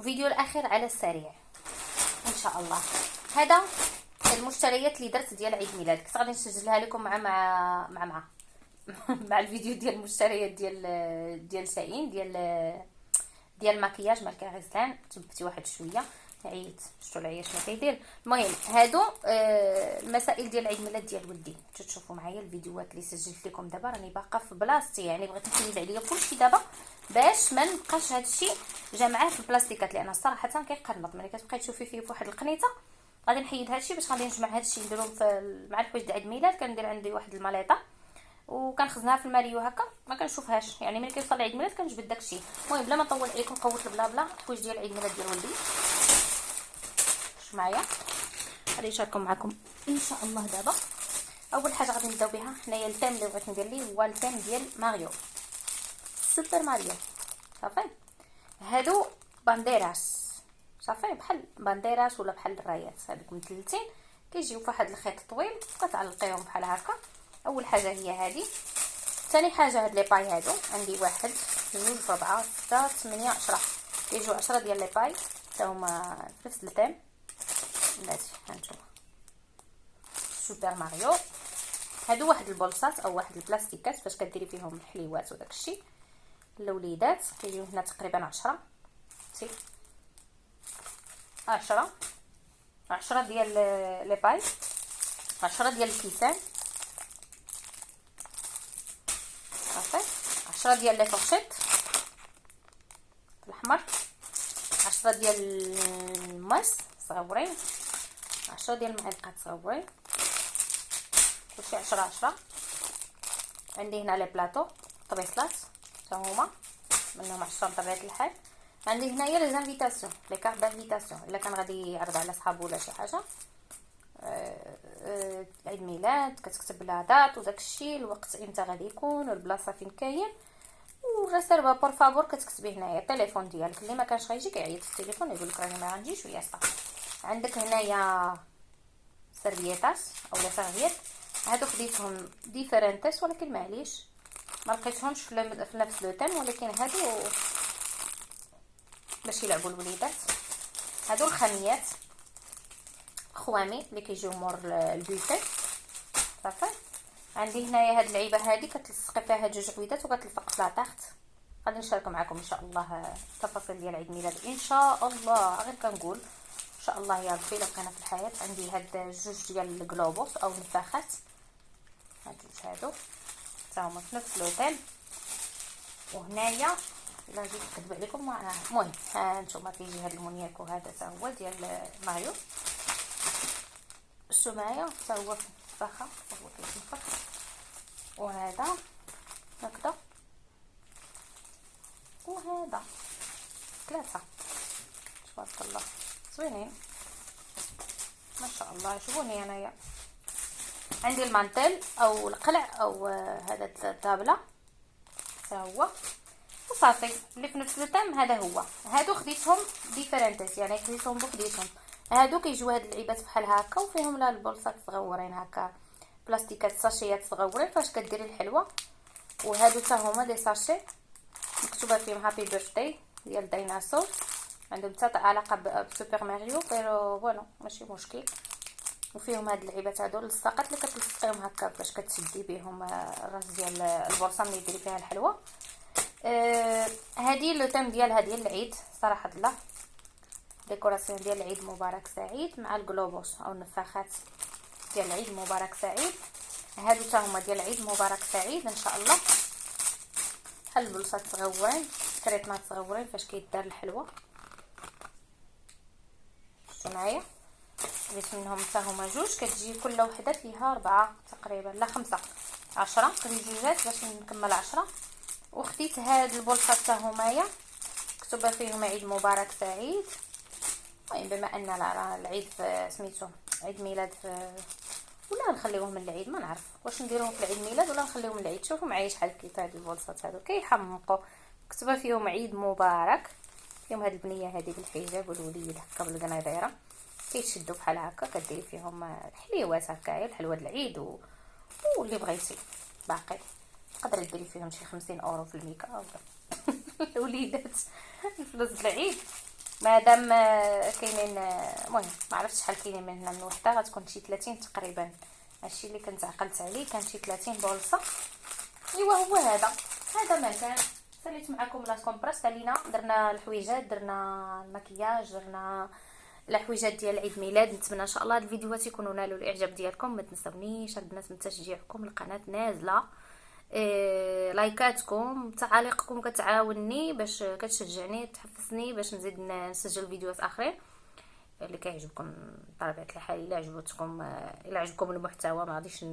فيديو الاخير على السريع ان شاء الله. هذا المشتريات اللي درت ديال عيد ميلاد، كنت غادي نسجلها لكم مع الفيديو ديال المشتريات ديال شاهين ديال المكياج مال كاريزلان. تبكتي واحد شويه، عييت، شفتوا العياش ما كيدير. المهم هادو المسائل ديال عيد ميلاد ديال ولدي. تشوفوا معايا الفيديوهات اللي سجلت لكم دابا، راني باقا في بلاصتي، يعني بغيت نحيد عليا كلشي دابا باش ما نبقاش هادشي جامعاه في البلاستيكات، لان صراحه كيقرنط ملي كتبقاي تشوفي فيه بواحد القنيطه. غادي نحيد هادشي باش غادي نجمع هادشي نديرو مع الحوايج ديال عيد الميلاد. كندير عندي واحد الماليطه وكنخزنها في الماريو هكا، ما كنشوفهاش، يعني ملي كيوصل عيد الميلاد كنجبد داكشي. المهم بلا ما نطول عليكم، قوت البلا بلا الحوايج ديال عيد الميلاد ديال ولدي. شوف معايا، غادي نشاركهم معكم ان شاء الله. دابا اول حاجه غادي نبداو بها، حنايا الثيم اللي بغيت ندير ليه هو الثيم ديال ماريو، سوبر ماريو. صافي، هادو بانديراس، صافي، بحال بانديراس ولا بحال الرايات، هادوك مثلثين كيجيو فواحد الخيط طويل كتعلقيهم بحال هكا. اول حاجه هي هذه. ثاني حاجه هاد لي باي هادو عندي 1 2 4 6 8 10، كيجيو 10 ديال لي باي حتى هما في نفس الثيم. بلاتي هانتوما سوبر ماريو. هادو واحد البولصات او واحد البلاستيكات فاش كديري فيهم الحليوات وداك الشيء للوليدات. كيجيو هنا تقريبا 10 10 ديال لي باي، 10 ديال الكيسان، صافي، 10 ديال لي فورشيت الاحمر، 10 ديال الماس صغيورين، 10 ديال المعلقات صغيورين، كلشي 10 10. عندي هنا لي بلاطو طبيصلات حتى هما منهم 10 بطبيعه الحال. عندي هنايا لي زانفيتاسيون، لي كارت دانفيتاسيون، الا كان غادي يعرض على صحابو ولا شي حاجه، عيد ميلاد، كتكتب لها دات وداك الشيء، الوقت امتى غادي يكون والبلاصه فين كاين، وريسيرفا بور فابور كتكتبي هنايا التليفون ديالك. اللي ما كانش غيجي كيعيط في التليفون يقول لك راني ما غنجيش وياسا. عندك هنايا سيرفييطات اولا سيرفييت، هادو خديتهم ديفيرنتس ولكن معليش ما لقيتهمش في نفس لو تيم، ولكن هادو باش يلعبوا الوليدات. هادو الخاميات خوامي اللي كيجيو مور البوفيه، صافي. عندي هنايا هاد اللعيبه هادي كتلصقي فيها جوج عويدات وكتلصق لا تحت. غادي نشارك معكم ان شاء الله التفاصيل ديال عيد ميلاد ان شاء الله. غير كنقول ان شاء الله يا ربي لو بقينا في الحياه. عندي هاد جوج ديال الكلوبوس او نفاخات، هاد جوج هادو حتى هما في نفس لوطيل. وهنايا الا جيت نكذب عليكم ما المهم، ها نتوما كيجي هاد المونياكو هذا حتى هو ديال ماريو. شتو معايا حتى هو في النفاخه، هو كيتنفخ. وهذا هكذا، وهذا 3. تبارك الله زوينين ما شاء الله. عجبوني انايا. عندي المانتيل او القلع او هذا الطابله حتى هو، وصافي. اللي في نفس التيم هذا هو. هادو خديتهم ديفيرنتس، يعني خديتهم بوحديتهم. هادو كيجيو هاد اللعيبات بحال هكا وفيهم لا البولصات صغورين هكا، بلاستيكات ساشيات صغورين فاش كديري الحلوه. وهادو حتى هما دي ساشي مكتوبه فيهم هابي بيرثداي ديال ديناصور. عندهم حتى علاقه بسوبر ماريو بيرو بونو ماشي مشكل. وفيهم هاد اللعيبات هادو الصاقات اللي كتلصقيهم هكا باش كتشدي بهم الراس ديال البورصه ملي ديري فيها الحلوه. هادي لو تيم ديالها ديال العيد صراحه الله، ديكوراسيون ديال العيد مبارك سعيد مع الكلوبوس او النفاخات ديال العيد مبارك سعيد. هادو حتى هما ديال العيد مبارك سعيد ان شاء الله. بحال البلصات صغورين، كريطمات صغورين فاش كيدار الحلوه. شفتوا معايا درت منهم حتى هما جوج، كتجي كل وحده فيها 4 تقريبا لا 5 10 خديت جوجات باش نكمل 10. وخديت هاد البولصات حتى همايا مكتوبه فيهم عيد مبارك سعيد. المهم بما ان العيد في سميتو عيد ميلاد في، ولا نخليوهم من العيد ما نعرف واش نديروهم في العيد ميلاد ولا نخليوهم من العيد. شوفوا معايا شحال كيف هاد البولصات هادو كيحمقوا، مكتوبه فيهم عيد مبارك. فيهم هاد البنيه هذه بالحجاب والوليد هكا بالقنيطيره كيتشدوا بحال هكا، كديري فيهم الحليوات هكايا الحلوه د العيد واللي بغيتي باقي. تقدري ديري فيهم شي 50 اورو في الميكا الوليدات الفلوس د العيد. مادام كاينين المهم ما عرفتش شحال كاينين من هنا من وحده، غتكون شي 30 تقريبا. هادشي اللي كنت عقلت عليه كان شي 30 بولصه. ايوا هو هذا ما كان. ساليت معكم لا كومبريس تاعنا، درنا الحويجات، درنا المكياج، درنا الحويجات ديال عيد ميلاد. نتمنى ان شاء الله هاد الفيديوهات يكونوا نالوا الاعجاب ديالكم. ما تنسونيش البنات من تشجيعكم، القناه نازله، لايكاتكم، تعاليقكم كتعاونني باش كتشجعني تحفزني باش نزيد نسجل فيديوهات اخرين اللي كيعجبكم. بطبيعه الحال الا عجبكم المحتوى ما غاديش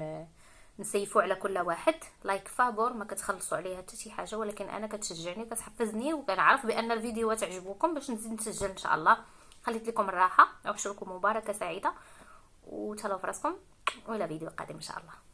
نسيفوا على كل واحد لايك فابور، ما كتخلصوا عليها حتى شي حاجه، ولكن انا كتشجعني كتحفزني وكنعرف بان الفيديوهات تعجبكم باش نزيد نسجل ان شاء الله. خليت لكم الراحه وعشركم مباركه سعيده وتهلاو فراسكم، والى فيديو قادم ان شاء الله.